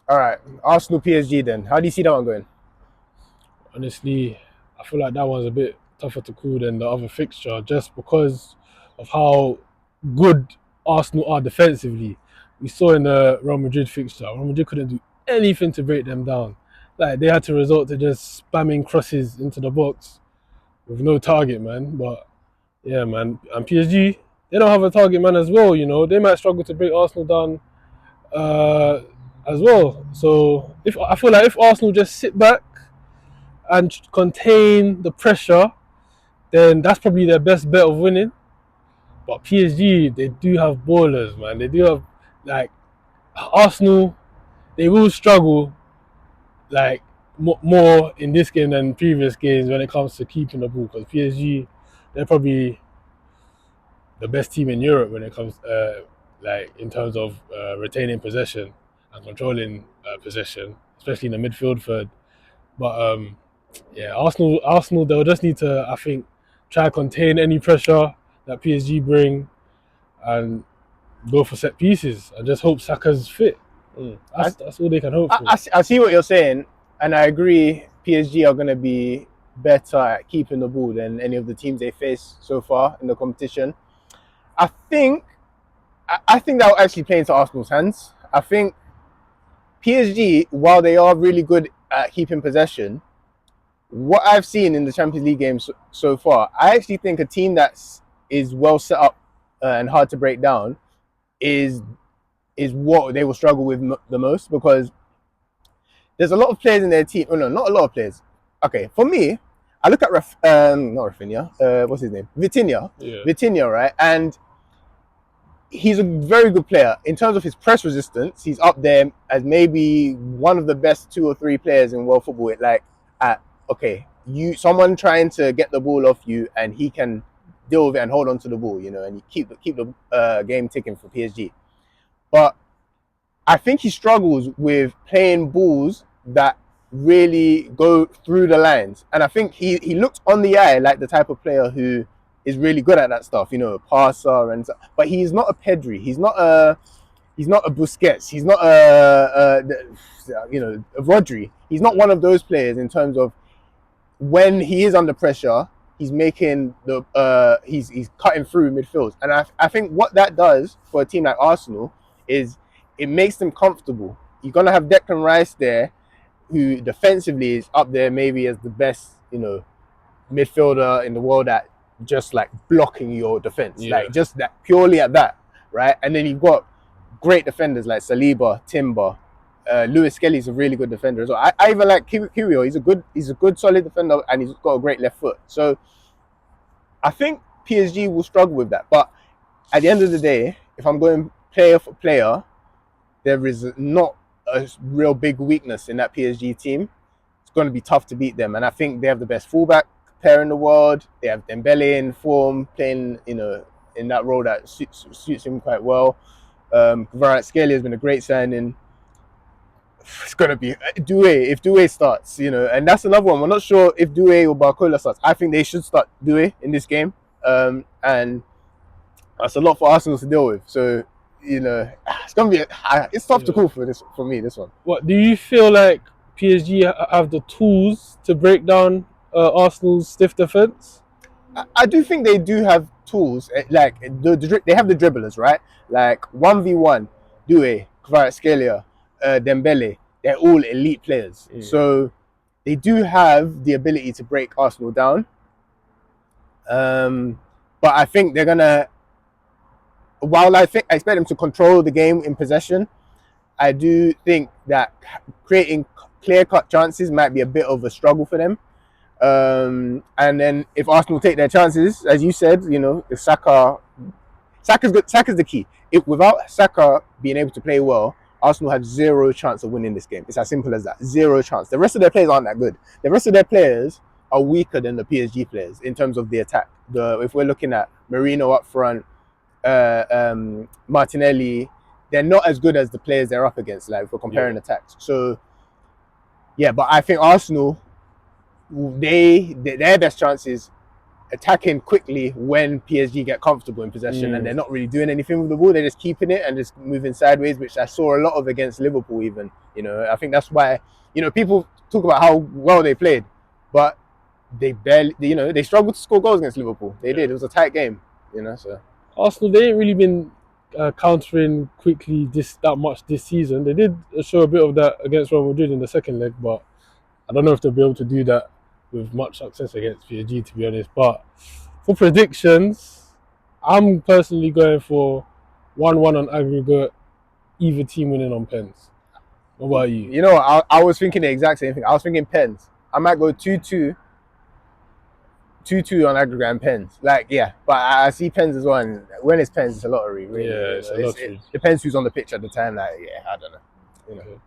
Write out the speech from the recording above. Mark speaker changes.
Speaker 1: All right, Arsenal PSG then. How do you see that one going?
Speaker 2: Honestly, I feel like that one's a bit tougher to call than the other fixture just because of how good Arsenal are defensively. We saw in the Real Madrid fixture, Real Madrid couldn't do anything to break them down. Like they had to resort to just spamming crosses into the box with no target, man. But yeah, man, and PSG, they don't have a target man as well. They might struggle to break Arsenal down uh, as well. So if I feel like if Arsenal just sit back and contain the pressure, then that's probably their best bet of winning. But PSG, they do have ballers, man. They do have like Arsenal. They will struggle like more in this game than previous games when it comes to keeping the ball. Because PSG, they're probably the best team in Europe when it comes like in terms of retaining possession and controlling possession, especially in the midfield third. But yeah, Arsenal, they'll just need to, I think, try to contain any pressure that PSG bring and go for set pieces and just hope Saka's fit.
Speaker 1: Mm.
Speaker 2: That's all they can hope
Speaker 1: I,
Speaker 2: for.
Speaker 1: I, I see what you're saying, and I agree. PSG are going to be better at keeping the ball than any of the teams they face so far in the competition. I think, I think that will actually play into Arsenal's hands. I think PSG, while they are really good at keeping possession, what I've seen in the Champions League games so far, I actually think a team that is well set up and hard to break down is what they will struggle with the most, because there's a lot of players in their team. Oh no, not a lot of players. Okay, for me, I look at not Rafinha. What's his name? Vitinha.
Speaker 2: Yeah.
Speaker 1: Vitinha, right? And he's a very good player in terms of his press resistance. He's up there as maybe one of the best 2 or 3 players in world football. Like, at okay, someone trying to get the ball off you, and he can deal with it and hold on to the ball, and you keep the game ticking for PSG. But I think he struggles with playing balls that really go through the lines. And I think he looked on the eye like the type of player who is really good at that stuff, a passer but he's not a Pedri. He's not a Busquets. He's not a Rodri. He's not one of those players in terms of when he is under pressure, he's making he's cutting through midfield. And I think what that does for a team like Arsenal is it makes them comfortable. You're gonna have Declan Rice there, who defensively is up there maybe as the best, midfielder in the world at just like blocking your defense,
Speaker 2: Yeah.
Speaker 1: like just that purely at that, right? And then you've got great defenders like Saliba, Timber, Lewis Kelly's a really good defender as well. I even like Kiwior. He's a good solid defender, and he's got a great left foot. So I think PSG will struggle with that. But at the end of the day, if I'm going player for player, there is not a real big weakness in that PSG team. It's going to be tough to beat them, and I think they have the best fullback pair in the world. They have Dembele in form, playing in that role that suits him quite well. Kvaratskhelia has been a great signing. It's gonna be Doué if Doué starts, and that's another one. We're not sure if Doué or Barcola starts. I think they should start Doué in this game, and that's a lot for Arsenal to deal with. So, it's gonna be it's tough to
Speaker 2: Yeah.
Speaker 1: call for me. This one.
Speaker 2: What do you feel like PSG have the tools to break down Arsenal's stiff defense?
Speaker 1: I do think they do have tools. Like they have the dribblers, right? Like 1v1, Doué, Kvaratskhelia, Dembele. They're all elite players.
Speaker 2: Mm.
Speaker 1: So they do have the ability to break Arsenal down. But I think they're gonna. While I expect them to control the game in possession, I do think that creating clear-cut chances might be a bit of a struggle for them. And then if Arsenal take their chances, as you said, if Saka's good. Saka's the key. If without Saka being able to play well, Arsenal have zero chance of winning this game. It's as simple as that. Zero chance. The rest of their players aren't that good. The rest of their players are weaker than the PSG players in terms of the attack. If we're looking at Marino up front, Martinelli, they're not as good as the players they're up against. Like if we're comparing attacks. So yeah, but I think Arsenal, their best chances attacking quickly when PSG get comfortable in possession and they're not really doing anything with the ball. They're just keeping it and just moving sideways, which I saw a lot of against Liverpool even. I think that's why, people talk about how well they played, but they barely, they struggled to score goals against Liverpool. They did. It was a tight game, so.
Speaker 2: Arsenal, they ain't really been countering quickly that much this season. They did show a bit of that against Real Madrid in the second leg, but I don't know if they'll be able to do that with much success against PSG, to be honest. But for predictions, I'm personally going for 1-1 on aggregate, either team winning on pens. What about you?
Speaker 1: I was thinking the exact same thing. I was thinking pens. I might go 2-2. 2-2 on aggregate and pens. But I see pens as well. And when it's pens, it's a lottery, really.
Speaker 2: Yeah, it's a lottery.
Speaker 1: It depends who's on the pitch at the time. I don't know.
Speaker 2: Okay.